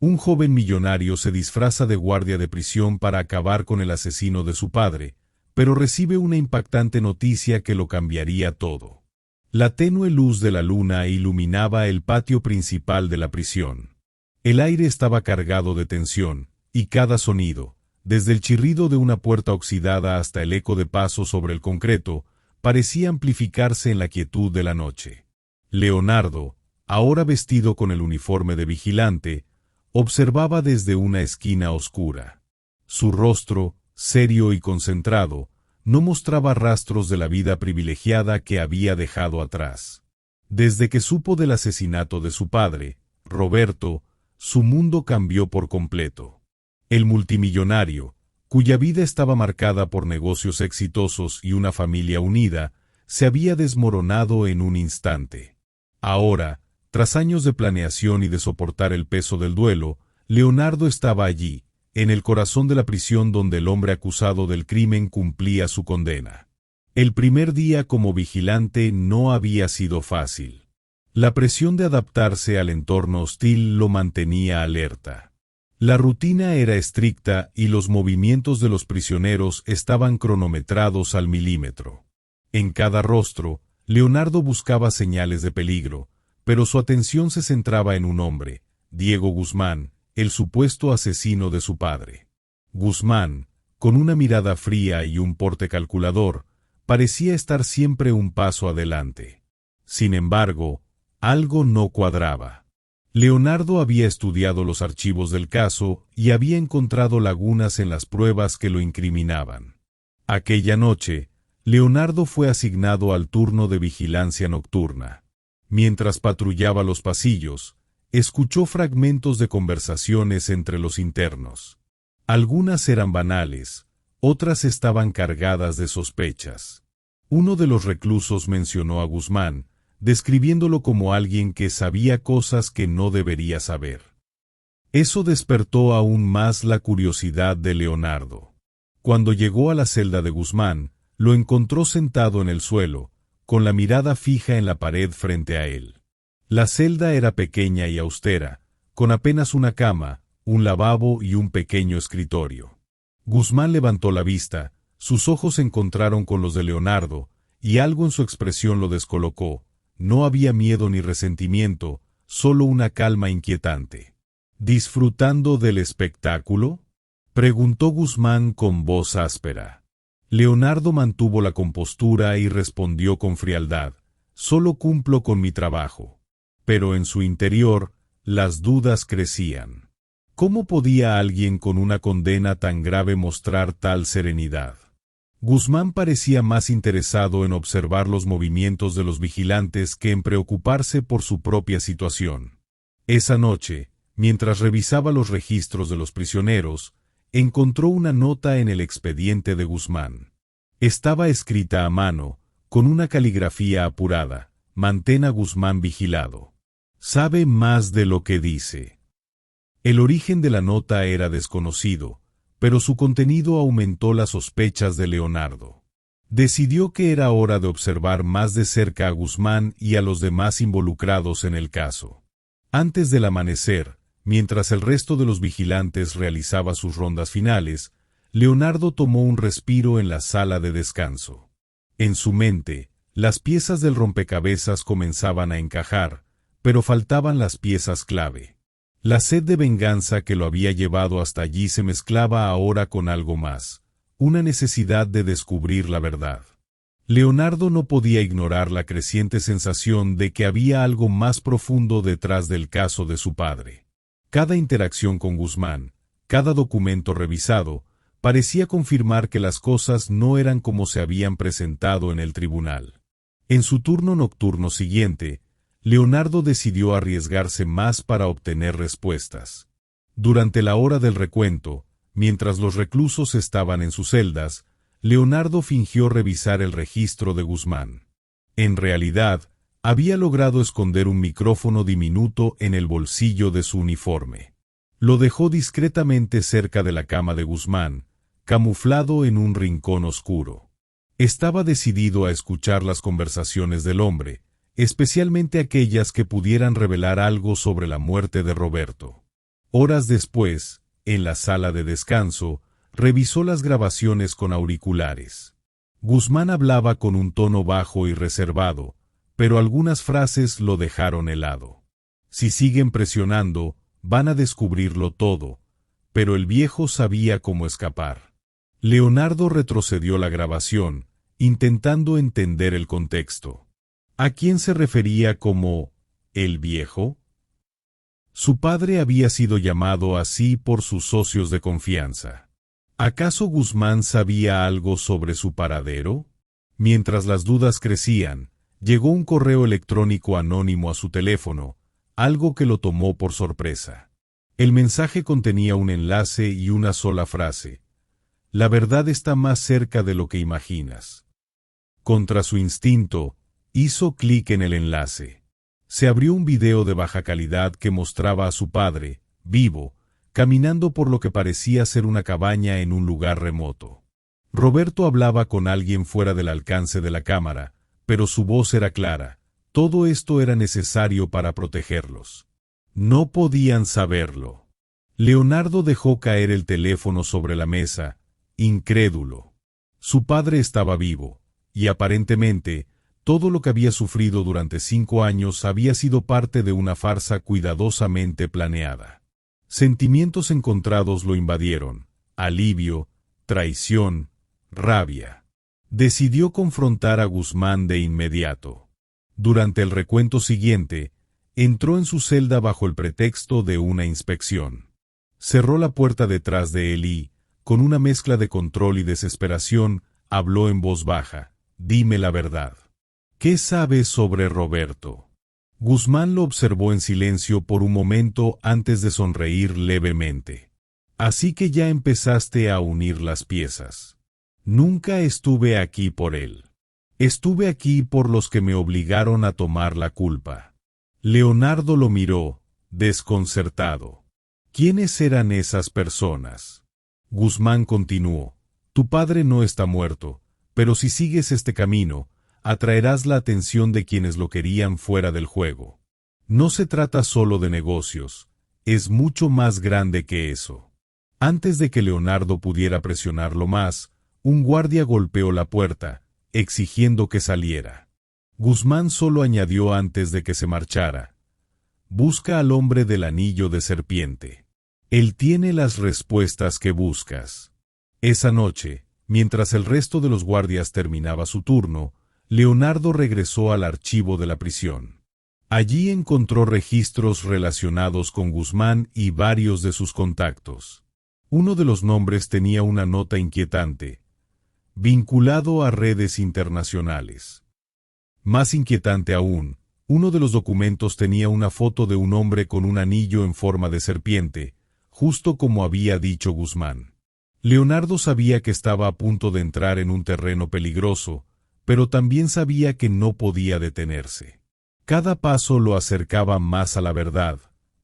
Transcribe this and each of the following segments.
Un joven millonario se disfraza de guardia de prisión para acabar con el asesino de su padre, pero recibe una impactante noticia que lo cambiaría todo. La tenue luz de la luna iluminaba el patio principal de la prisión. El aire estaba cargado de tensión, y cada sonido, desde el chirrido de una puerta oxidada hasta el eco de pasos sobre el concreto, parecía amplificarse en la quietud de la noche. Leonardo, ahora vestido con el uniforme de vigilante, observaba desde una esquina oscura. Su rostro, serio y concentrado, no mostraba rastros de la vida privilegiada que había dejado atrás. Desde que supo del asesinato de su padre, Roberto, su mundo cambió por completo. El multimillonario, cuya vida estaba marcada por negocios exitosos y una familia unida, se había desmoronado en un instante. Ahora, tras años de planeación y de soportar el peso del duelo, Leonardo estaba allí, en el corazón de la prisión donde el hombre acusado del crimen cumplía su condena. El primer día como vigilante no había sido fácil. La presión de adaptarse al entorno hostil lo mantenía alerta. La rutina era estricta y los movimientos de los prisioneros estaban cronometrados al milímetro. En cada rostro, Leonardo buscaba señales de peligro, pero su atención se centraba en un hombre, Diego Guzmán, el supuesto asesino de su padre. Guzmán, con una mirada fría y un porte calculador, parecía estar siempre un paso adelante. Sin embargo, algo no cuadraba. Leonardo había estudiado los archivos del caso y había encontrado lagunas en las pruebas que lo incriminaban. Aquella noche, Leonardo fue asignado al turno de vigilancia nocturna. Mientras patrullaba los pasillos, escuchó fragmentos de conversaciones entre los internos. Algunas eran banales, otras estaban cargadas de sospechas. Uno de los reclusos mencionó a Guzmán, describiéndolo como alguien que sabía cosas que no debería saber. Eso despertó aún más la curiosidad de Leonardo. Cuando llegó a la celda de Guzmán, lo encontró sentado en el suelo, con la mirada fija en la pared frente a él. La celda era pequeña y austera, con apenas una cama, un lavabo y un pequeño escritorio. Guzmán levantó la vista, sus ojos se encontraron con los de Leonardo, y algo en su expresión lo descolocó. No había miedo ni resentimiento, solo una calma inquietante. ¿Disfrutando del espectáculo?, preguntó Guzmán con voz áspera. Leonardo mantuvo la compostura y respondió con frialdad: «Solo cumplo con mi trabajo». Pero en su interior, las dudas crecían. ¿Cómo podía alguien con una condena tan grave mostrar tal serenidad? Guzmán parecía más interesado en observar los movimientos de los vigilantes que en preocuparse por su propia situación. Esa noche, mientras revisaba los registros de los prisioneros, encontró una nota en el expediente de Guzmán. Estaba escrita a mano, con una caligrafía apurada: «Mantén a Guzmán vigilado. Sabe más de lo que dice». El origen de la nota era desconocido, pero su contenido aumentó las sospechas de Leonardo. Decidió que era hora de observar más de cerca a Guzmán y a los demás involucrados en el caso. Antes del amanecer, mientras el resto de los vigilantes realizaba sus rondas finales, Leonardo tomó un respiro en la sala de descanso. En su mente, las piezas del rompecabezas comenzaban a encajar, pero faltaban las piezas clave. La sed de venganza que lo había llevado hasta allí se mezclaba ahora con algo más, una necesidad de descubrir la verdad. Leonardo no podía ignorar la creciente sensación de que había algo más profundo detrás del caso de su padre. Cada interacción con Guzmán, cada documento revisado, parecía confirmar que las cosas no eran como se habían presentado en el tribunal. En su turno nocturno siguiente, Leonardo decidió arriesgarse más para obtener respuestas. Durante la hora del recuento, mientras los reclusos estaban en sus celdas, Leonardo fingió revisar el registro de Guzmán. En realidad, había logrado esconder un micrófono diminuto en el bolsillo de su uniforme. Lo dejó discretamente cerca de la cama de Guzmán, camuflado en un rincón oscuro. Estaba decidido a escuchar las conversaciones del hombre, especialmente aquellas que pudieran revelar algo sobre la muerte de Roberto. Horas después, en la sala de descanso, revisó las grabaciones con auriculares. Guzmán hablaba con un tono bajo y reservado, pero algunas frases lo dejaron helado. Si siguen presionando, van a descubrirlo todo, pero el viejo sabía cómo escapar. Leonardo retrocedió la grabación, intentando entender el contexto. ¿A quién se refería como el viejo? Su padre había sido llamado así por sus socios de confianza. ¿Acaso Guzmán sabía algo sobre su paradero? Mientras las dudas crecían, llegó un correo electrónico anónimo a su teléfono, algo que lo tomó por sorpresa. El mensaje contenía un enlace y una sola frase: la verdad está más cerca de lo que imaginas. Contra su instinto, hizo clic en el enlace. Se abrió un video de baja calidad que mostraba a su padre, vivo, caminando por lo que parecía ser una cabaña en un lugar remoto. Roberto hablaba con alguien fuera del alcance de la cámara, pero su voz era clara. Todo esto era necesario para protegerlos. No podían saberlo. Leonardo dejó caer el teléfono sobre la mesa, incrédulo. Su padre estaba vivo, y aparentemente, todo lo que había sufrido durante 5 años había sido parte de una farsa cuidadosamente planeada. Sentimientos encontrados lo invadieron: alivio, traición, rabia. Decidió confrontar a Guzmán de inmediato. Durante el recuento siguiente, entró en su celda bajo el pretexto de una inspección. Cerró la puerta detrás de él y, con una mezcla de control y desesperación, habló en voz baja: «Dime la verdad. ¿Qué sabes sobre Roberto?» Guzmán lo observó en silencio por un momento antes de sonreír levemente. «Así que ya empezaste a unir las piezas. Nunca estuve aquí por él. Estuve aquí por los que me obligaron a tomar la culpa». Leonardo lo miró, desconcertado. ¿Quiénes eran esas personas? Guzmán continuó: «Tu padre no está muerto, pero si sigues este camino, atraerás la atención de quienes lo querían fuera del juego. No se trata solo de negocios, es mucho más grande que eso». Antes de que Leonardo pudiera presionarlo más, un guardia golpeó la puerta, exigiendo que saliera. Guzmán solo añadió antes de que se marchara: «Busca al hombre del anillo de serpiente. Él tiene las respuestas que buscas». Esa noche, mientras el resto de los guardias terminaba su turno, Leonardo regresó al archivo de la prisión. Allí encontró registros relacionados con Guzmán y varios de sus contactos. Uno de los nombres tenía una nota inquietante: vinculado a redes internacionales. Más inquietante aún, uno de los documentos tenía una foto de un hombre con un anillo en forma de serpiente, justo como había dicho Guzmán. Leonardo sabía que estaba a punto de entrar en un terreno peligroso, pero también sabía que no podía detenerse. Cada paso lo acercaba más a la verdad,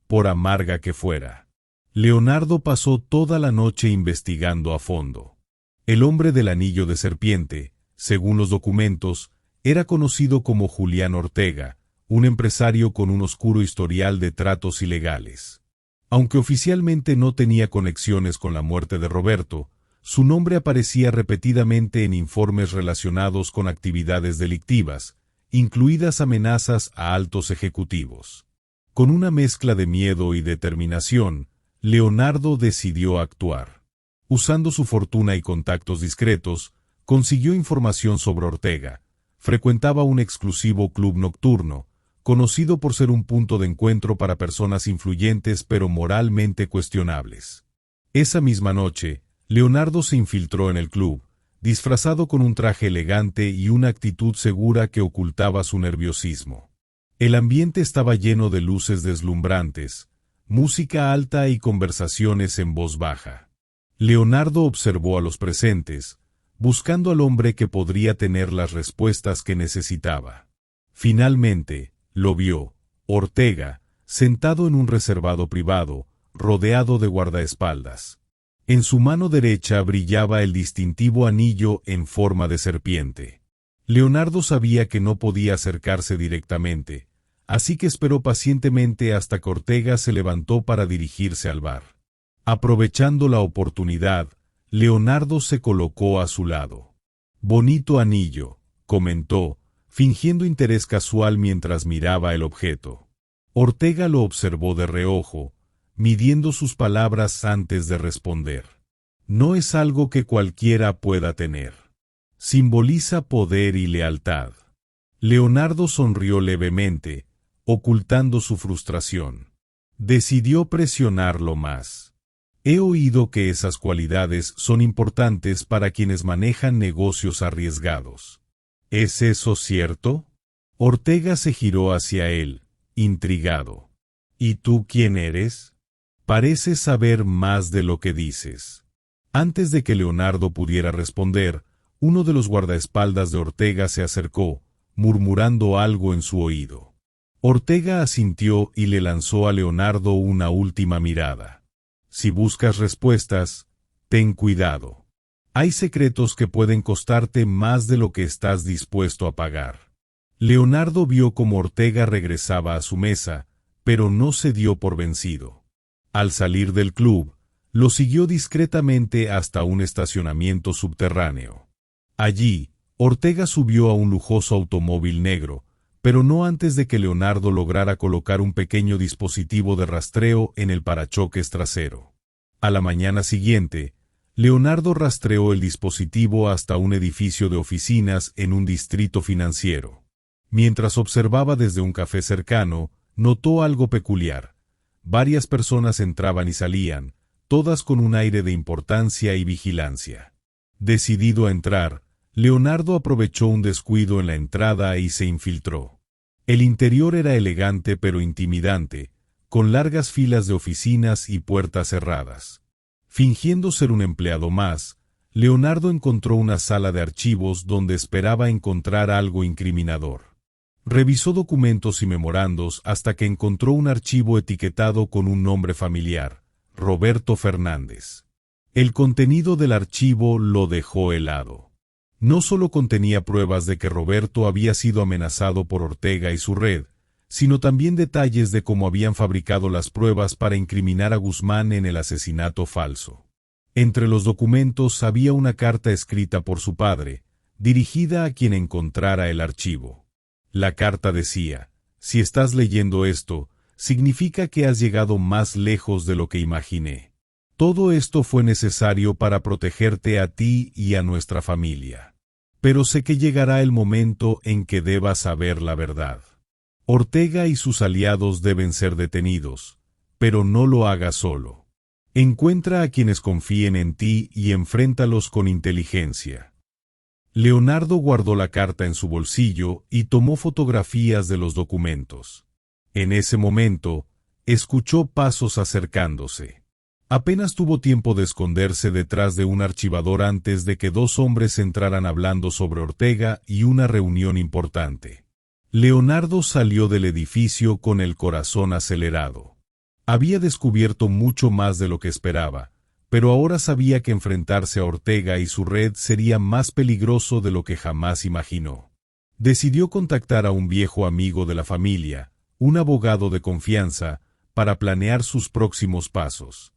por amarga que fuera. Leonardo pasó toda la noche investigando a fondo. El hombre del anillo de serpiente, según los documentos, era conocido como Julián Ortega, un empresario con un oscuro historial de tratos ilegales. Aunque oficialmente no tenía conexiones con la muerte de Roberto, su nombre aparecía repetidamente en informes relacionados con actividades delictivas, incluidas amenazas a altos ejecutivos. Con una mezcla de miedo y determinación, Leonardo decidió actuar. Usando su fortuna y contactos discretos, consiguió información sobre Ortega. Frecuentaba un exclusivo club nocturno, conocido por ser un punto de encuentro para personas influyentes pero moralmente cuestionables. Esa misma noche, Leonardo se infiltró en el club, disfrazado con un traje elegante y una actitud segura que ocultaba su nerviosismo. El ambiente estaba lleno de luces deslumbrantes, música alta y conversaciones en voz baja. Leonardo observó a los presentes, buscando al hombre que podría tener las respuestas que necesitaba. Finalmente, lo vio: Ortega, sentado en un reservado privado, rodeado de guardaespaldas. En su mano derecha brillaba el distintivo anillo en forma de serpiente. Leonardo sabía que no podía acercarse directamente, así que esperó pacientemente hasta que Ortega se levantó para dirigirse al bar. Aprovechando la oportunidad, Leonardo se colocó a su lado. «Bonito anillo», comentó, fingiendo interés casual mientras miraba el objeto. Ortega lo observó de reojo, midiendo sus palabras antes de responder. «No es algo que cualquiera pueda tener. Simboliza poder y lealtad». Leonardo sonrió levemente, ocultando su frustración. Decidió presionarlo más. «He oído que esas cualidades son importantes para quienes manejan negocios arriesgados. ¿Es eso cierto?» Ortega se giró hacia él, intrigado. «¿Y tú quién eres? Pareces saber más de lo que dices». Antes de que Leonardo pudiera responder, uno de los guardaespaldas de Ortega se acercó, murmurando algo en su oído. Ortega asintió y le lanzó a Leonardo una última mirada. «Si buscas respuestas, ten cuidado. Hay secretos que pueden costarte más de lo que estás dispuesto a pagar». Leonardo vio cómo Ortega regresaba a su mesa, pero no se dio por vencido. Al salir del club, lo siguió discretamente hasta un estacionamiento subterráneo. Allí, Ortega subió a un lujoso automóvil negro, pero no antes de que Leonardo lograra colocar un pequeño dispositivo de rastreo en el parachoques trasero. A la mañana siguiente, Leonardo rastreó el dispositivo hasta un edificio de oficinas en un distrito financiero. Mientras observaba desde un café cercano, notó algo peculiar. Varias personas entraban y salían, todas con un aire de importancia y vigilancia. Decidido a entrar, Leonardo aprovechó un descuido en la entrada y se infiltró. El interior era elegante pero intimidante, con largas filas de oficinas y puertas cerradas. Fingiendo ser un empleado más, Leonardo encontró una sala de archivos donde esperaba encontrar algo incriminador. Revisó documentos y memorandos hasta que encontró un archivo etiquetado con un nombre familiar, Roberto Fernández. El contenido del archivo lo dejó helado. No solo contenía pruebas de que Roberto había sido amenazado por Ortega y su red, sino también detalles de cómo habían fabricado las pruebas para incriminar a Guzmán en el asesinato falso. Entre los documentos había una carta escrita por su padre, dirigida a quien encontrara el archivo. La carta decía: «Si estás leyendo esto, significa que has llegado más lejos de lo que imaginé. Todo esto fue necesario para protegerte a ti y a nuestra familia. Pero sé que llegará el momento en que debas saber la verdad. Ortega y sus aliados deben ser detenidos, pero no lo hagas solo. Encuentra a quienes confíen en ti y enfréntalos con inteligencia». Leonardo guardó la carta en su bolsillo y tomó fotografías de los documentos. En ese momento, escuchó pasos acercándose. Apenas tuvo tiempo de esconderse detrás de un archivador antes de que dos hombres entraran hablando sobre Ortega y una reunión importante. Leonardo salió del edificio con el corazón acelerado. Había descubierto mucho más de lo que esperaba, pero ahora sabía que enfrentarse a Ortega y su red sería más peligroso de lo que jamás imaginó. Decidió contactar a un viejo amigo de la familia, un abogado de confianza, para planear sus próximos pasos.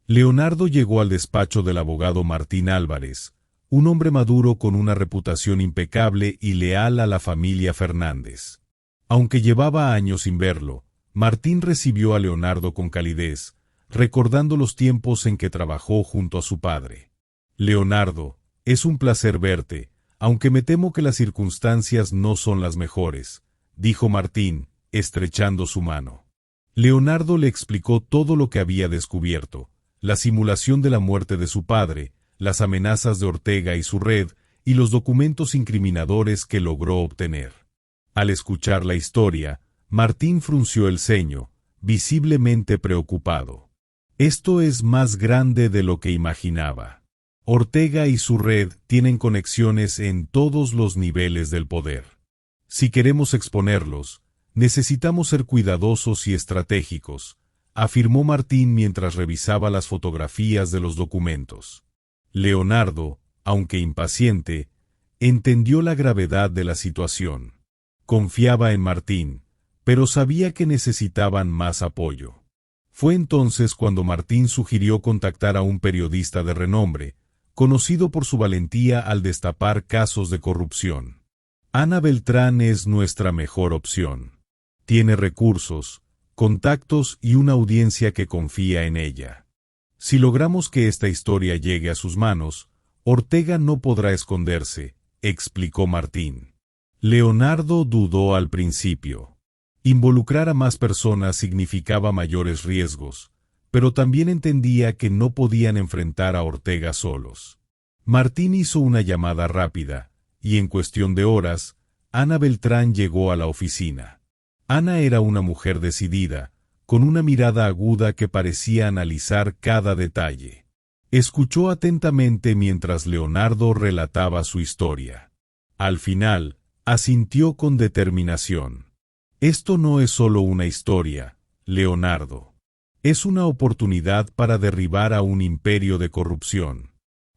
Leonardo llegó al despacho del abogado Martín Álvarez, un hombre maduro con una reputación impecable y leal a la familia Fernández. Aunque llevaba años sin verlo, Martín recibió a Leonardo con calidez, recordando los tiempos en que trabajó junto a su padre. «Leonardo, es un placer verte, aunque me temo que las circunstancias no son las mejores», dijo Martín, estrechando su mano. Leonardo le explicó todo lo que había descubierto: la simulación de la muerte de su padre, las amenazas de Ortega y su red, y los documentos incriminadores que logró obtener. Al escuchar la historia, Martín frunció el ceño, visiblemente preocupado. «Esto es más grande de lo que imaginaba. Ortega y su red tienen conexiones en todos los niveles del poder. Si queremos exponerlos, necesitamos ser cuidadosos y estratégicos», afirmó Martín mientras revisaba las fotografías de los documentos. Leonardo, aunque impaciente, entendió la gravedad de la situación. Confiaba en Martín, pero sabía que necesitaban más apoyo. Fue entonces cuando Martín sugirió contactar a un periodista de renombre, conocido por su valentía al destapar casos de corrupción. Ana Beltrán es nuestra mejor opción. Tiene recursos, contactos y una audiencia que confía en ella. Si logramos que esta historia llegue a sus manos, Ortega no podrá esconderse, explicó Martín. Leonardo dudó al principio. Involucrar a más personas significaba mayores riesgos, pero también entendía que no podían enfrentar a Ortega solos. Martín hizo una llamada rápida, y en cuestión de horas, Ana Beltrán llegó a la oficina. Ana era una mujer decidida, con una mirada aguda que parecía analizar cada detalle. Escuchó atentamente mientras Leonardo relataba su historia. Al final, asintió con determinación. Esto no es solo una historia, Leonardo. Es una oportunidad para derribar a un imperio de corrupción.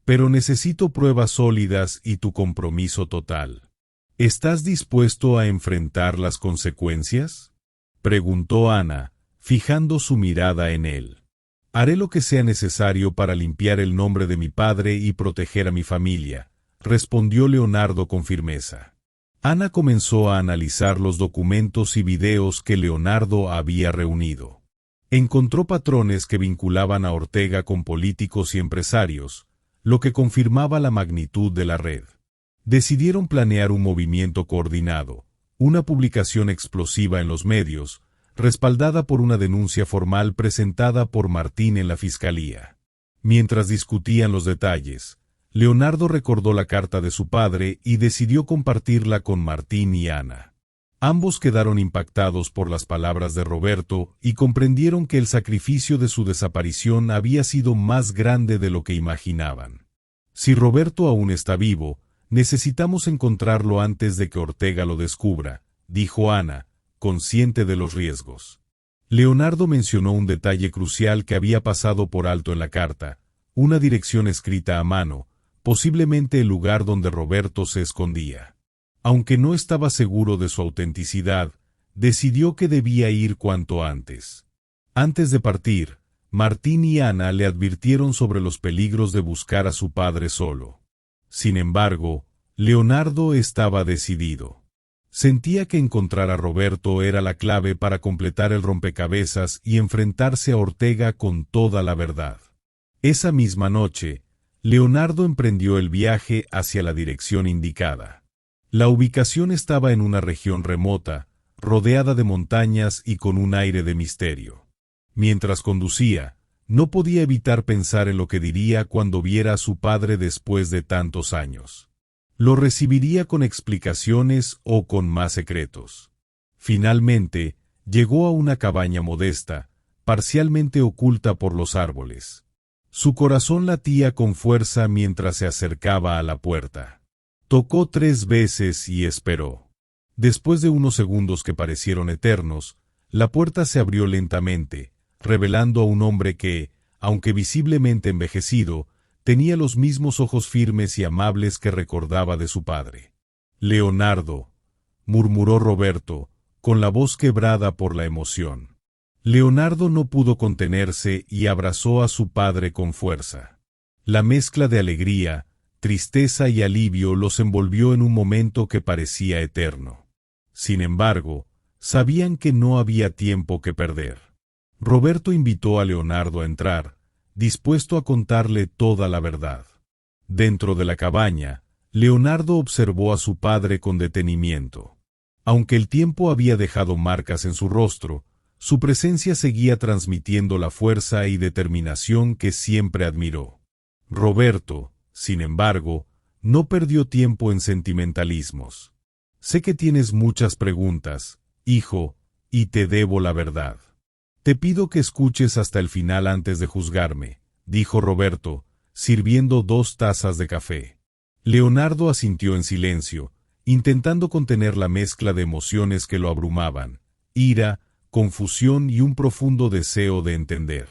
Pero necesito pruebas sólidas y tu compromiso total. ¿Estás dispuesto a enfrentar las consecuencias?, preguntó Ana, fijando su mirada en él. Haré lo que sea necesario para limpiar el nombre de mi padre y proteger a mi familia, respondió Leonardo con firmeza. Ana comenzó a analizar los documentos y videos que Leonardo había reunido. Encontró patrones que vinculaban a Ortega con políticos y empresarios, lo que confirmaba la magnitud de la red. Decidieron planear un movimiento coordinado, una publicación explosiva en los medios, respaldada por una denuncia formal presentada por Martín en la fiscalía. Mientras discutían los detalles, Leonardo recordó la carta de su padre y decidió compartirla con Martín y Ana. Ambos quedaron impactados por las palabras de Roberto y comprendieron que el sacrificio de su desaparición había sido más grande de lo que imaginaban. Si Roberto aún está vivo, necesitamos encontrarlo antes de que Ortega lo descubra, dijo Ana, consciente de los riesgos. Leonardo mencionó un detalle crucial que había pasado por alto en la carta, una dirección escrita a mano, posiblemente el lugar donde Roberto se escondía. Aunque no estaba seguro de su autenticidad, decidió que debía ir cuanto antes. Antes de partir, Martín y Ana le advirtieron sobre los peligros de buscar a su padre solo. Sin embargo, Leonardo estaba decidido. Sentía que encontrar a Roberto era la clave para completar el rompecabezas y enfrentarse a Ortega con toda la verdad. Esa misma noche, Leonardo emprendió el viaje hacia la dirección indicada. La ubicación estaba en una región remota, rodeada de montañas y con un aire de misterio. Mientras conducía, no podía evitar pensar en lo que diría cuando viera a su padre después de tantos años. ¿Lo recibiría con explicaciones o con más secretos? Finalmente, llegó a una cabaña modesta, parcialmente oculta por los árboles. Su corazón latía con fuerza mientras se acercaba a la puerta. Tocó 3 veces y esperó. Después de unos segundos que parecieron eternos, la puerta se abrió lentamente, revelando a un hombre que, aunque visiblemente envejecido, tenía los mismos ojos firmes y amables que recordaba de su padre. «Leonardo», murmuró Roberto, con la voz quebrada por la emoción. Leonardo no pudo contenerse y abrazó a su padre con fuerza. La mezcla de alegría, tristeza y alivio los envolvió en un momento que parecía eterno. Sin embargo, sabían que no había tiempo que perder. Roberto invitó a Leonardo a entrar, dispuesto a contarle toda la verdad. Dentro de la cabaña, Leonardo observó a su padre con detenimiento. Aunque el tiempo había dejado marcas en su rostro, su presencia seguía transmitiendo la fuerza y determinación que siempre admiró. Roberto, sin embargo, no perdió tiempo en sentimentalismos. «Sé que tienes muchas preguntas, hijo, y te debo la verdad. Te pido que escuches hasta el final antes de juzgarme», dijo Roberto, sirviendo 2 tazas de café. Leonardo asintió en silencio, intentando contener la mezcla de emociones que lo abrumaban: ira, confusión y un profundo deseo de entender.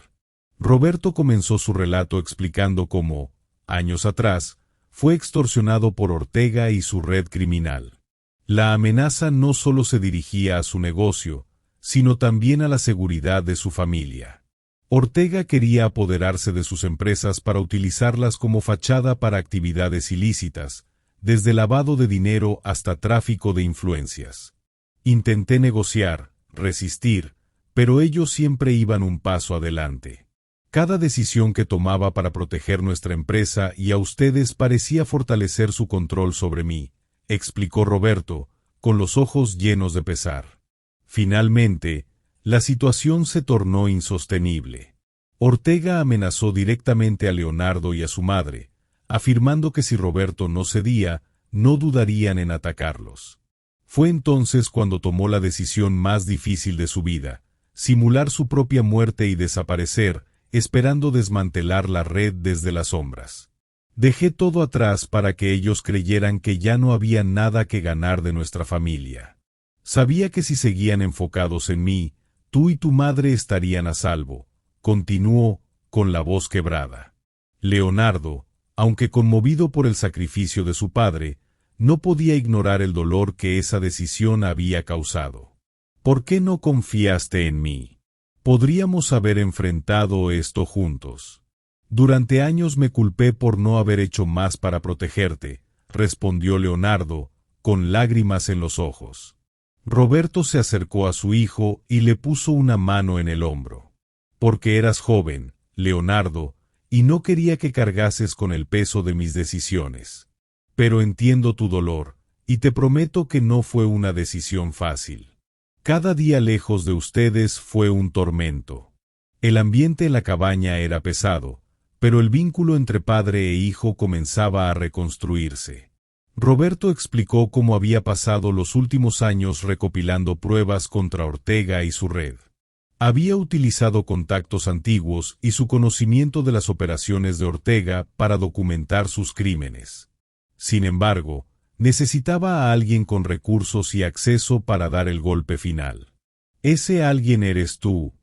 Roberto comenzó su relato explicando cómo, años atrás, fue extorsionado por Ortega y su red criminal. La amenaza no solo se dirigía a su negocio, sino también a la seguridad de su familia. Ortega quería apoderarse de sus empresas para utilizarlas como fachada para actividades ilícitas, desde lavado de dinero hasta tráfico de influencias. Intenté negociar, resistir, pero ellos siempre iban un paso adelante. Cada decisión que tomaba para proteger nuestra empresa y a ustedes parecía fortalecer su control sobre mí, explicó Roberto, con los ojos llenos de pesar. Finalmente, la situación se tornó insostenible. Ortega amenazó directamente a Leonardo y a su madre, afirmando que si Roberto no cedía, no dudarían en atacarlos. Fue entonces cuando tomó la decisión más difícil de su vida, simular su propia muerte y desaparecer, esperando desmantelar la red desde las sombras. Dejé todo atrás para que ellos creyeran que ya no había nada que ganar de nuestra familia. Sabía que si seguían enfocados en mí, tú y tu madre estarían a salvo, continuó, con la voz quebrada. Leonardo, aunque conmovido por el sacrificio de su padre, no podía ignorar el dolor que esa decisión había causado. ¿Por qué no confiaste en mí? Podríamos haber enfrentado esto juntos. Durante años me culpé por no haber hecho más para protegerte, respondió Leonardo, con lágrimas en los ojos. Roberto se acercó a su hijo y le puso una mano en el hombro. Porque eras joven, Leonardo, y no quería que cargases con el peso de mis decisiones. Pero entiendo tu dolor, y te prometo que no fue una decisión fácil. Cada día lejos de ustedes fue un tormento. El ambiente en la cabaña era pesado, pero el vínculo entre padre e hijo comenzaba a reconstruirse. Roberto explicó cómo había pasado los últimos años recopilando pruebas contra Ortega y su red. Había utilizado contactos antiguos y su conocimiento de las operaciones de Ortega para documentar sus crímenes. Sin embargo, necesitaba a alguien con recursos y acceso para dar el golpe final. Ese alguien eres tú,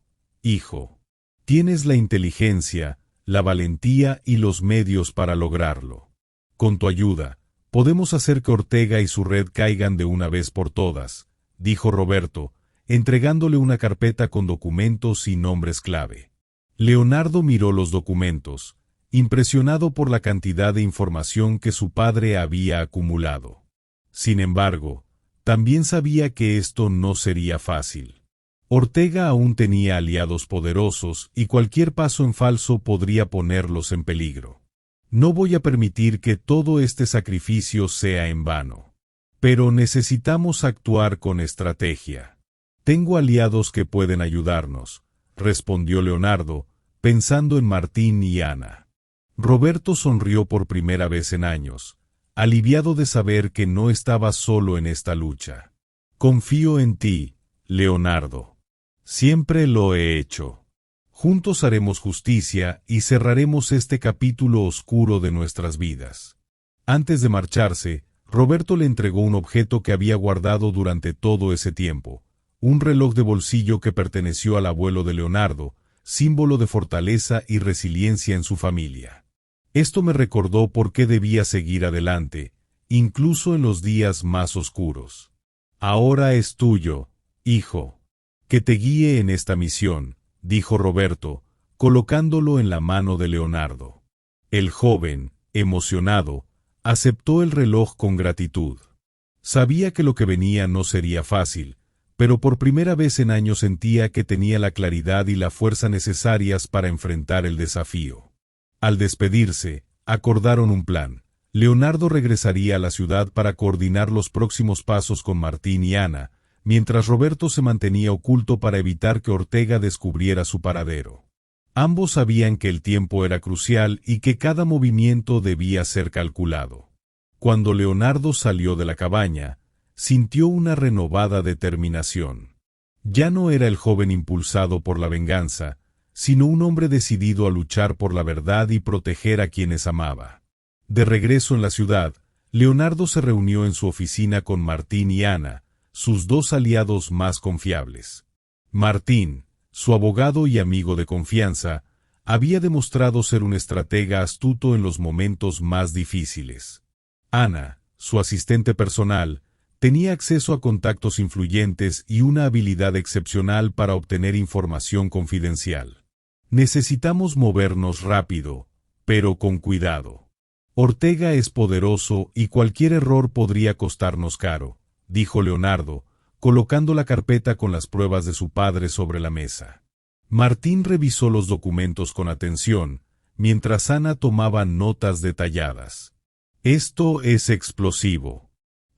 hijo. Tienes la inteligencia, la valentía y los medios para lograrlo. Con tu ayuda, podemos hacer que Ortega y su red caigan de una vez por todas, dijo Roberto, entregándole una carpeta con documentos y nombres clave. Leonardo miró los documentos, impresionado por la cantidad de información que su padre había acumulado. Sin embargo, también sabía que esto no sería fácil. Ortega aún tenía aliados poderosos y cualquier paso en falso podría ponerlos en peligro. No voy a permitir que todo este sacrificio sea en vano. Pero necesitamos actuar con estrategia. Tengo aliados que pueden ayudarnos, respondió Leonardo, pensando en Martín y Ana. Roberto sonrió por primera vez en años, aliviado de saber que no estaba solo en esta lucha. Confío en ti, Leonardo. Siempre lo he hecho. Juntos haremos justicia y cerraremos este capítulo oscuro de nuestras vidas. Antes de marcharse, Roberto le entregó un objeto que había guardado durante todo ese tiempo, un reloj de bolsillo que perteneció al abuelo de Leonardo, símbolo de fortaleza y resiliencia en su familia. Esto me recordó por qué debía seguir adelante, incluso en los días más oscuros. Ahora es tuyo, hijo. Que te guíe en esta misión, dijo Roberto, colocándolo en la mano de Leonardo. El joven, emocionado, aceptó el reloj con gratitud. Sabía que lo que venía no sería fácil, pero por primera vez en años sentía que tenía la claridad y la fuerza necesarias para enfrentar el desafío. Al despedirse, acordaron un plan. Leonardo regresaría a la ciudad para coordinar los próximos pasos con Martín y Ana, mientras Roberto se mantenía oculto para evitar que Ortega descubriera su paradero. Ambos sabían que el tiempo era crucial y que cada movimiento debía ser calculado. Cuando Leonardo salió de la cabaña, sintió una renovada determinación. Ya no era el joven impulsado por la venganza, sino un hombre decidido a luchar por la verdad y proteger a quienes amaba. De regreso en la ciudad, Leonardo se reunió en su oficina con Martín y Ana, sus dos aliados más confiables. Martín, su abogado y amigo de confianza, había demostrado ser un estratega astuto en los momentos más difíciles. Ana, su asistente personal, Tenía acceso a contactos influyentes y una habilidad excepcional para obtener información confidencial. Necesitamos movernos rápido, pero con cuidado. Ortega es poderoso y cualquier error podría costarnos caro, dijo Leonardo, colocando la carpeta con las pruebas de su padre sobre la mesa. Martín revisó los documentos con atención, mientras Ana tomaba notas detalladas. Esto es explosivo.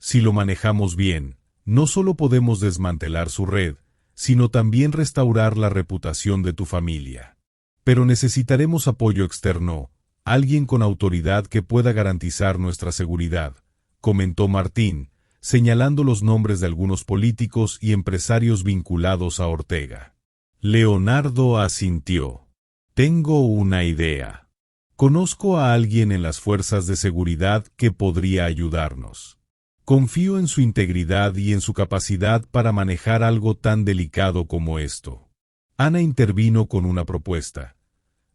Si lo manejamos bien, no solo podemos desmantelar su red, sino también restaurar la reputación de tu familia. Pero necesitaremos apoyo externo, alguien con autoridad que pueda garantizar nuestra seguridad, comentó Martín, señalando los nombres de algunos políticos y empresarios vinculados a Ortega. Leonardo asintió. Tengo una idea. Conozco a alguien en las fuerzas de seguridad que podría ayudarnos. Confío en su integridad y en su capacidad para manejar algo tan delicado como esto. Ana intervino con una propuesta.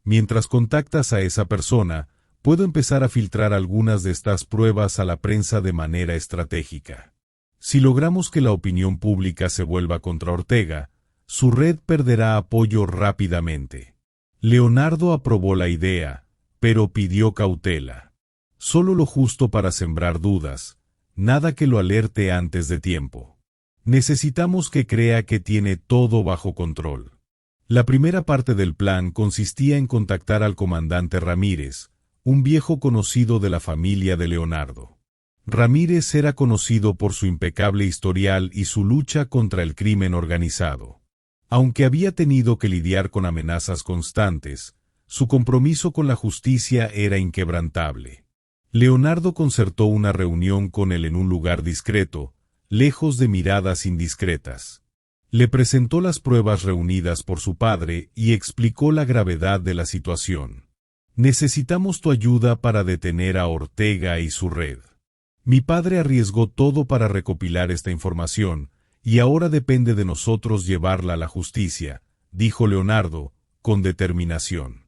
Mientras contactas a esa persona, puedo empezar a filtrar algunas de estas pruebas a la prensa de manera estratégica. Si logramos que la opinión pública se vuelva contra Ortega, su red perderá apoyo rápidamente. Leonardo aprobó la idea, pero pidió cautela. Solo lo justo para sembrar dudas. Nada que lo alerte antes de tiempo. Necesitamos que crea que tiene todo bajo control. La primera parte del plan consistía en contactar al comandante Ramírez, un viejo conocido de la familia de Leonardo. Ramírez era conocido por su impecable historial y su lucha contra el crimen organizado. Aunque había tenido que lidiar con amenazas constantes, su compromiso con la justicia era inquebrantable. Leonardo concertó una reunión con él en un lugar discreto, lejos de miradas indiscretas. Le presentó las pruebas reunidas por su padre y explicó la gravedad de la situación. Necesitamos tu ayuda para detener a Ortega y su red. Mi padre arriesgó todo para recopilar esta información, y ahora depende de nosotros llevarla a la justicia, dijo Leonardo, con determinación.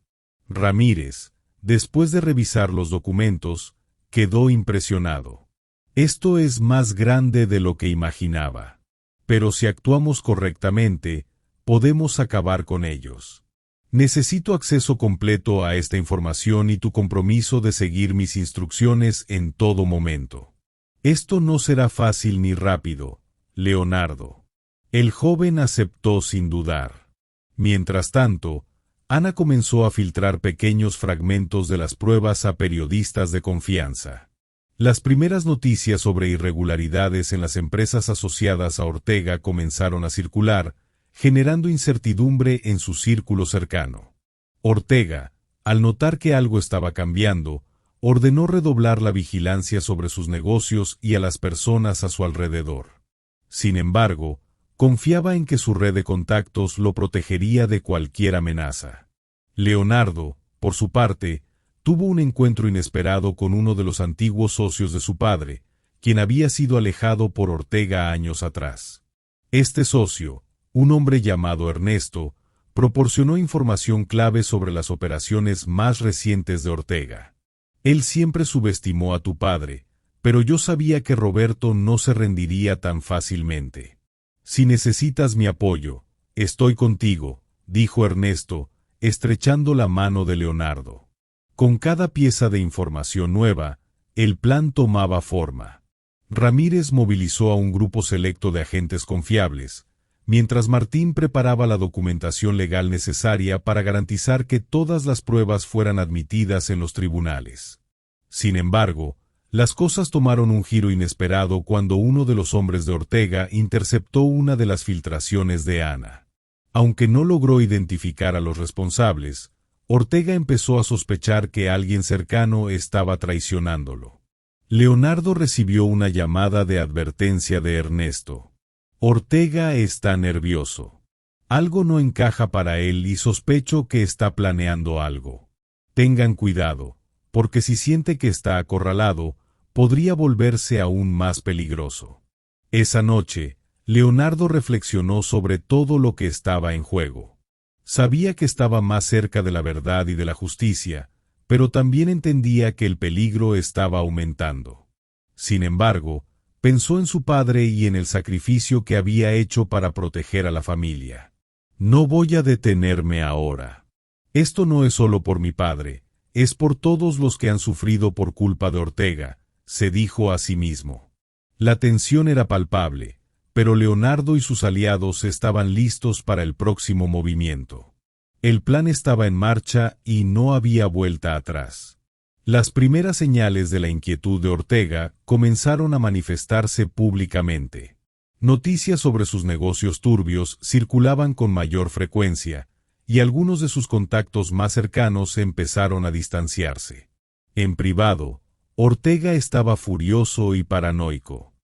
Ramírez, después de revisar los documentos, quedó impresionado. Esto es más grande de lo que imaginaba. Pero si actuamos correctamente, podemos acabar con ellos. Necesito acceso completo a esta información y tu compromiso de seguir mis instrucciones en todo momento. Esto no será fácil ni rápido, Leonardo. El joven aceptó sin dudar. Mientras tanto, Ana comenzó a filtrar pequeños fragmentos de las pruebas a periodistas de confianza. Las primeras noticias sobre irregularidades en las empresas asociadas a Ortega comenzaron a circular, generando incertidumbre en su círculo cercano. Ortega, al notar que algo estaba cambiando, ordenó redoblar la vigilancia sobre sus negocios y a las personas a su alrededor. Sin embargo, confiaba en que su red de contactos lo protegería de cualquier amenaza. Leonardo, por su parte, tuvo un encuentro inesperado con uno de los antiguos socios de su padre, quien había sido alejado por Ortega años atrás. Este socio, un hombre llamado Ernesto, proporcionó información clave sobre las operaciones más recientes de Ortega. Él siempre subestimó a tu padre, pero yo sabía que Roberto no se rendiría tan fácilmente. Si necesitas mi apoyo, estoy contigo, dijo Ernesto, estrechando la mano de Leonardo. Con cada pieza de información nueva, el plan tomaba forma. Ramírez movilizó a un grupo selecto de agentes confiables, mientras Martín preparaba la documentación legal necesaria para garantizar que todas las pruebas fueran admitidas en los tribunales. Sin embargo, las cosas tomaron un giro inesperado cuando uno de los hombres de Ortega interceptó una de las filtraciones de Ana. Aunque no logró identificar a los responsables, Ortega empezó a sospechar que alguien cercano estaba traicionándolo. Leonardo recibió una llamada de advertencia de Ernesto. Ortega está nervioso. Algo no encaja para él y sospecho que está planeando algo. Tengan cuidado, porque si siente que está acorralado, podría volverse aún más peligroso. Esa noche, Leonardo reflexionó sobre todo lo que estaba en juego. Sabía que estaba más cerca de la verdad y de la justicia, pero también entendía que el peligro estaba aumentando. Sin embargo, Pensó en su padre y en el sacrificio que había hecho para proteger a la familia. No voy a detenerme ahora. Esto no es solo por mi padre, es por todos los que han sufrido por culpa de Ortega, se dijo a sí mismo. La tensión era palpable, pero Leonardo y sus aliados estaban listos para el próximo movimiento. El plan estaba en marcha y no había vuelta atrás. Las primeras señales de la inquietud de Ortega comenzaron a manifestarse públicamente. Noticias sobre sus negocios turbios circulaban con mayor frecuencia, y algunos de sus contactos más cercanos empezaron a distanciarse. En privado, Ortega estaba furioso y paranoico.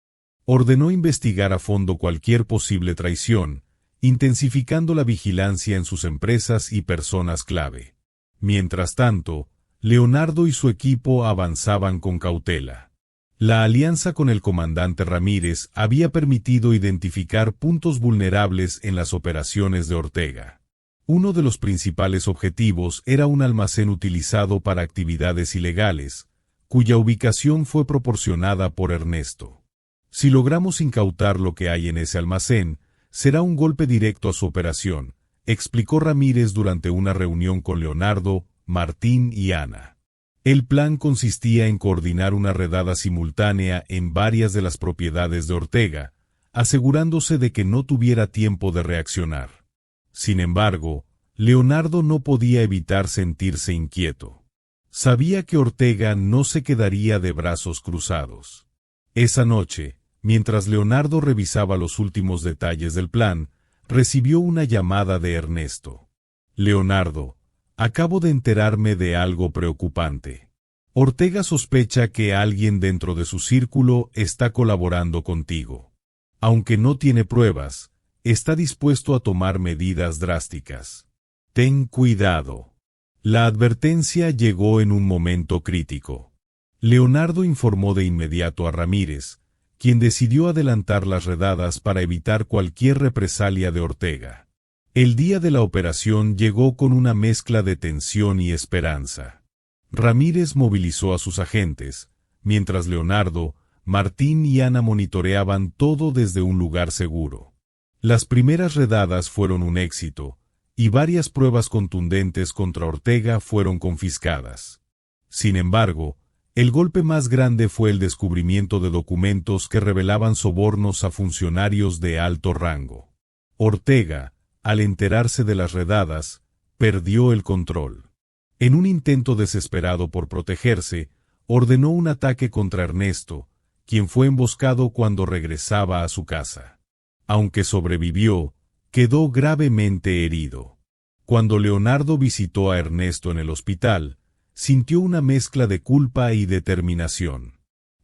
Ordenó investigar a fondo cualquier posible traición, intensificando la vigilancia en sus empresas y personas clave. Mientras tanto, Leonardo y su equipo avanzaban con cautela. La alianza con el comandante Ramírez había permitido identificar puntos vulnerables en las operaciones de Ortega. Uno de los principales objetivos era un almacén utilizado para actividades ilegales, cuya ubicación fue proporcionada por Ernesto. Si logramos incautar lo que hay en ese almacén, será un golpe directo a su operación, explicó Ramírez durante una reunión con Leonardo, Martín y Ana. El plan consistía en coordinar una redada simultánea en varias de las propiedades de Ortega, asegurándose de que no tuviera tiempo de reaccionar. Sin embargo, Leonardo no podía evitar sentirse inquieto. Sabía que Ortega no se quedaría de brazos cruzados. Esa noche, mientras Leonardo revisaba los últimos detalles del plan, recibió una llamada de Ernesto. Leonardo, acabo de enterarme de algo preocupante. Ortega sospecha que alguien dentro de su círculo está colaborando contigo. Aunque no tiene pruebas, está dispuesto a tomar medidas drásticas. Ten cuidado. La advertencia llegó en un momento crítico. Leonardo informó de inmediato a Ramírez, quien decidió adelantar las redadas para evitar cualquier represalia de Ortega. El día de la operación llegó con una mezcla de tensión y esperanza. Ramírez movilizó a sus agentes, mientras Leonardo, Martín y Ana monitoreaban todo desde un lugar seguro. Las primeras redadas fueron un éxito, y varias pruebas contundentes contra Ortega fueron confiscadas. Sin embargo, el golpe más grande fue el descubrimiento de documentos que revelaban sobornos a funcionarios de alto rango. Ortega, al enterarse de las redadas, perdió el control. En un intento desesperado por protegerse, ordenó un ataque contra Ernesto, quien fue emboscado cuando regresaba a su casa. Aunque sobrevivió, quedó gravemente herido. Cuando Leonardo visitó a Ernesto en el hospital, sintió una mezcla de culpa y determinación.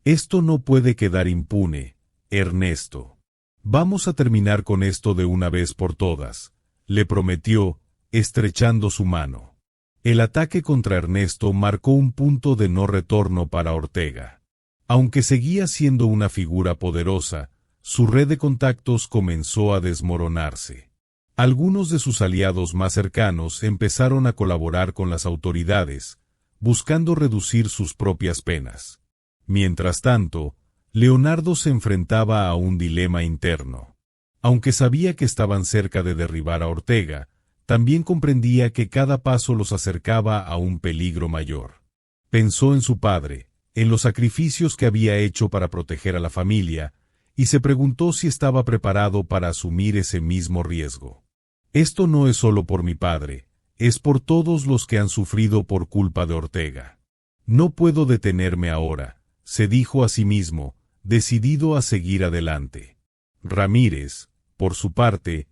Esto no puede quedar impune, Ernesto. Vamos a terminar con esto de una vez por todas, le prometió, estrechando su mano. El ataque contra Ernesto marcó un punto de no retorno para Ortega. Aunque seguía siendo una figura poderosa, su red de contactos comenzó a desmoronarse. Algunos de sus aliados más cercanos empezaron a colaborar con las autoridades, buscando reducir sus propias penas. Mientras tanto, Leonardo se enfrentaba a un dilema interno. Aunque sabía que estaban cerca de derribar a Ortega, también comprendía que cada paso los acercaba a un peligro mayor. Pensó en su padre, en los sacrificios que había hecho para proteger a la familia, y se preguntó si estaba preparado para asumir ese mismo riesgo. Esto no es solo por mi padre, es por todos los que han sufrido por culpa de Ortega. No puedo detenerme ahora, se dijo a sí mismo, decidido a seguir adelante. Ramírez, por su parte,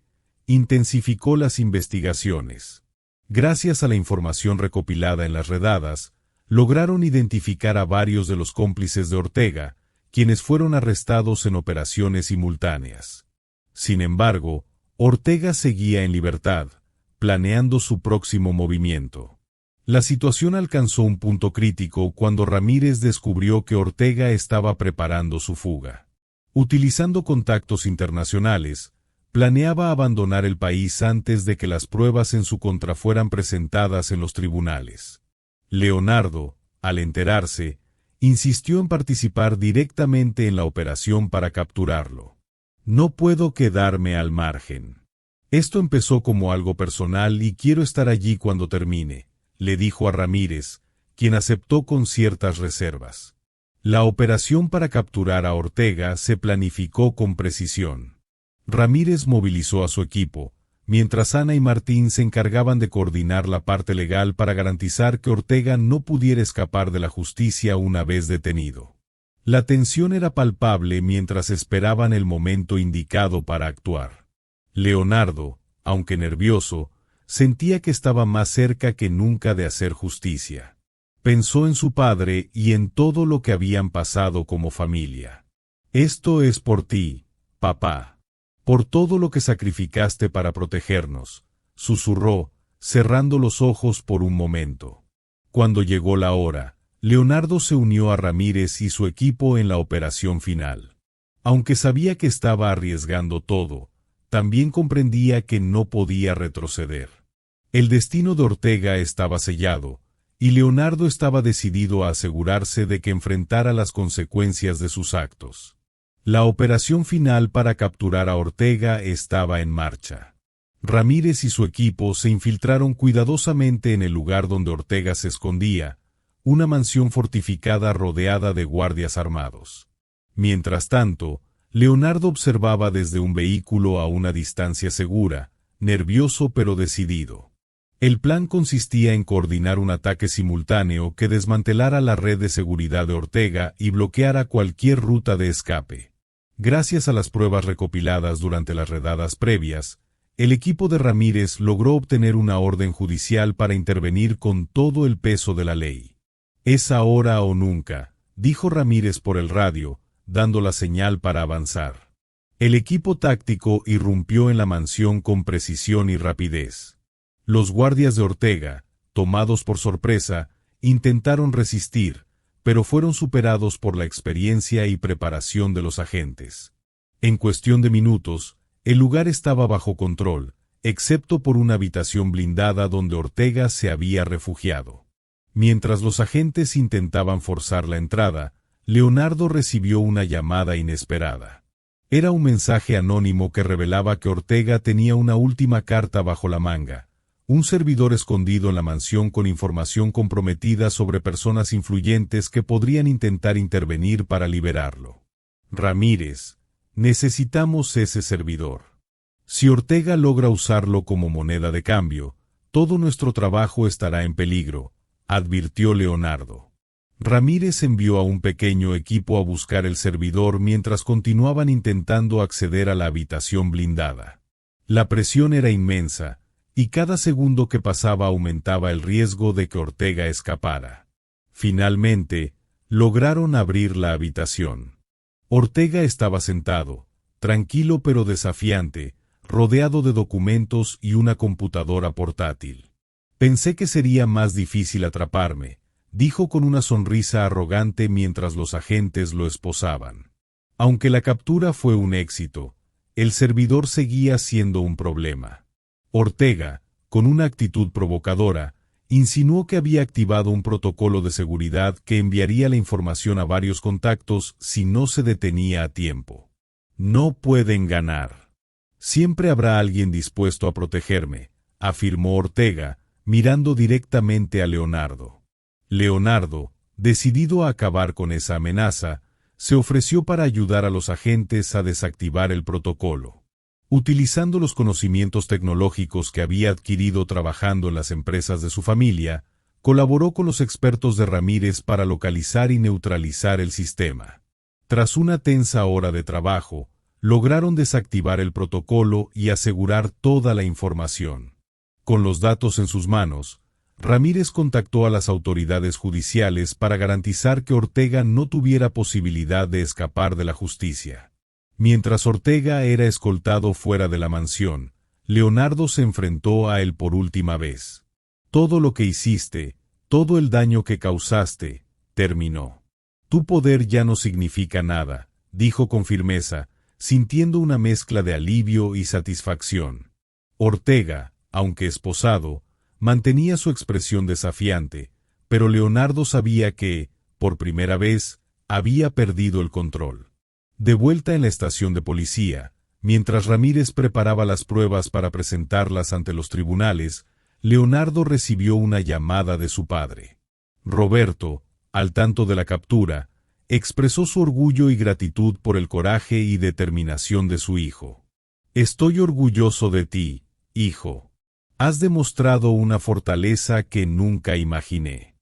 intensificó las investigaciones. Gracias a la información recopilada en las redadas, lograron identificar a varios de los cómplices de Ortega, quienes fueron arrestados en operaciones simultáneas. Sin embargo, Ortega seguía en libertad, planeando su próximo movimiento. La situación alcanzó un punto crítico cuando Ramírez descubrió que Ortega estaba preparando su fuga. Utilizando contactos internacionales, planeaba abandonar el país antes de que las pruebas en su contra fueran presentadas en los tribunales. Leonardo, al enterarse, Insistió en participar directamente en la operación para capturarlo. No puedo quedarme al margen. Esto empezó como algo personal y quiero estar allí cuando termine, le dijo a Ramírez, quien aceptó con ciertas reservas. La operación para capturar a Ortega se planificó con precisión. Ramírez movilizó a su equipo, mientras Ana y Martín se encargaban de coordinar la parte legal para garantizar que Ortega no pudiera escapar de la justicia una vez detenido. La tensión era palpable mientras esperaban el momento indicado para actuar. Leonardo, aunque nervioso, sentía que estaba más cerca que nunca de hacer justicia. Pensó en su padre y en todo lo que habían pasado como familia. Esto es por ti, papá. Por todo lo que sacrificaste para protegernos, susurró, cerrando los ojos por un momento. Cuando llegó la hora, Leonardo se unió a Ramírez y su equipo en la operación final. Aunque sabía que estaba arriesgando todo, también comprendía que no podía retroceder. El destino de Ortega estaba sellado, y Leonardo estaba decidido a asegurarse de que enfrentara las consecuencias de sus actos. La operación final para capturar a Ortega estaba en marcha. Ramírez y su equipo se infiltraron cuidadosamente en el lugar donde Ortega se escondía, una mansión fortificada rodeada de guardias armados. Mientras tanto, Leonardo observaba desde un vehículo a una distancia segura, nervioso pero decidido. El plan consistía en coordinar un ataque simultáneo que desmantelara la red de seguridad de Ortega y bloqueara cualquier ruta de escape. Gracias a las pruebas recopiladas durante las redadas previas, el equipo de Ramírez logró obtener una orden judicial para intervenir con todo el peso de la ley. «Es ahora o nunca», dijo Ramírez por el radio, dando la señal para avanzar. El equipo táctico irrumpió en la mansión con precisión y rapidez. Los guardias de Ortega, tomados por sorpresa, intentaron resistir, pero fueron superados por la experiencia y preparación de los agentes. En cuestión de minutos, el lugar estaba bajo control, excepto por una habitación blindada donde Ortega se había refugiado. Mientras los agentes intentaban forzar la entrada, Leonardo recibió una llamada inesperada. Era un mensaje anónimo que revelaba que Ortega tenía una última carta bajo la manga, un servidor escondido en la mansión con información comprometida sobre personas influyentes que podrían intentar intervenir para liberarlo. Ramírez, necesitamos ese servidor. Si Ortega logra usarlo como moneda de cambio, todo nuestro trabajo estará en peligro, advirtió Leonardo. Ramírez envió a un pequeño equipo a buscar el servidor mientras continuaban intentando acceder a la habitación blindada. La presión era inmensa, y cada segundo que pasaba aumentaba el riesgo de que Ortega escapara. Finalmente, lograron abrir la habitación. Ortega estaba sentado, tranquilo pero desafiante, rodeado de documentos y una computadora portátil. Pensé que sería más difícil atraparme, dijo con una sonrisa arrogante mientras los agentes lo esposaban. Aunque la captura fue un éxito, el servidor seguía siendo un problema. Ortega, con una actitud provocadora, insinuó que había activado un protocolo de seguridad que enviaría la información a varios contactos si no se detenía a tiempo. No pueden ganar. Siempre habrá alguien dispuesto a protegerme, afirmó Ortega, mirando directamente a Leonardo. Leonardo, decidido a acabar con esa amenaza, se ofreció para ayudar a los agentes a desactivar el protocolo. Utilizando los conocimientos tecnológicos que había adquirido trabajando en las empresas de su familia, colaboró con los expertos de Ramírez para localizar y neutralizar el sistema. Tras una tensa hora de trabajo, lograron desactivar el protocolo y asegurar toda la información. Con los datos en sus manos, Ramírez contactó a las autoridades judiciales para garantizar que Ortega no tuviera posibilidad de escapar de la justicia. Mientras Ortega era escoltado fuera de la mansión, Leonardo se enfrentó a él por última vez. Todo lo que hiciste, todo el daño que causaste, terminó. Tu poder ya no significa nada, dijo con firmeza, sintiendo una mezcla de alivio y satisfacción. Ortega, aunque esposado, mantenía su expresión desafiante, pero Leonardo sabía que, por primera vez, había perdido el control. De vuelta en la estación de policía, mientras Ramírez preparaba las pruebas para presentarlas ante los tribunales, Leonardo recibió una llamada de su padre. Roberto, al tanto de la captura, expresó su orgullo y gratitud por el coraje y determinación de su hijo. «Estoy orgulloso de ti, hijo. Has demostrado una fortaleza que nunca imaginé.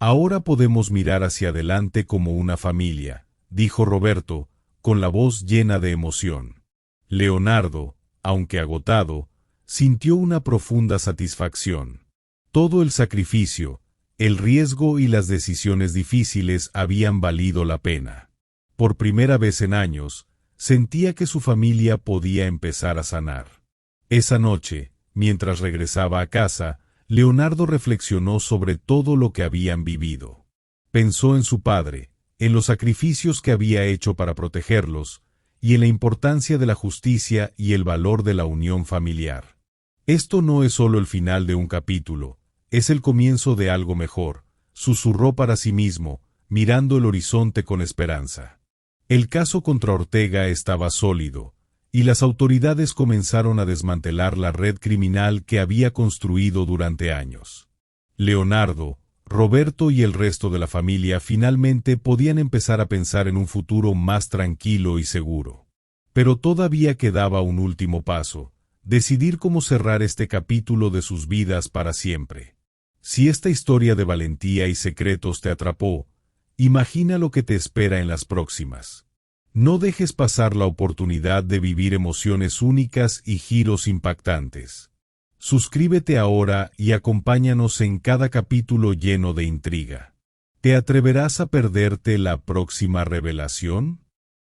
Ahora podemos mirar hacia adelante como una familia», dijo Roberto, con la voz llena de emoción. Leonardo, aunque agotado, sintió una profunda satisfacción. Todo el sacrificio, el riesgo y las decisiones difíciles habían valido la pena. Por primera vez en años, sentía que su familia podía empezar a sanar. Esa noche, mientras regresaba a casa, Leonardo reflexionó sobre todo lo que habían vivido. Pensó en su padre, en los sacrificios que había hecho para protegerlos, y en la importancia de la justicia y el valor de la unión familiar. «Esto no es solo el final de un capítulo, es el comienzo de algo mejor», susurró para sí mismo, mirando el horizonte con esperanza. El caso contra Ortega estaba sólido, y las autoridades comenzaron a desmantelar la red criminal que había construido durante años. Leonardo, Roberto y el resto de la familia finalmente podían empezar a pensar en un futuro más tranquilo y seguro. Pero todavía quedaba un último paso: decidir cómo cerrar este capítulo de sus vidas para siempre. Si esta historia de valentía y secretos te atrapó, imagina lo que te espera en las próximas. No dejes pasar la oportunidad de vivir emociones únicas y giros impactantes. Suscríbete ahora y acompáñanos en cada capítulo lleno de intriga. ¿Te atreverás a perderte la próxima revelación?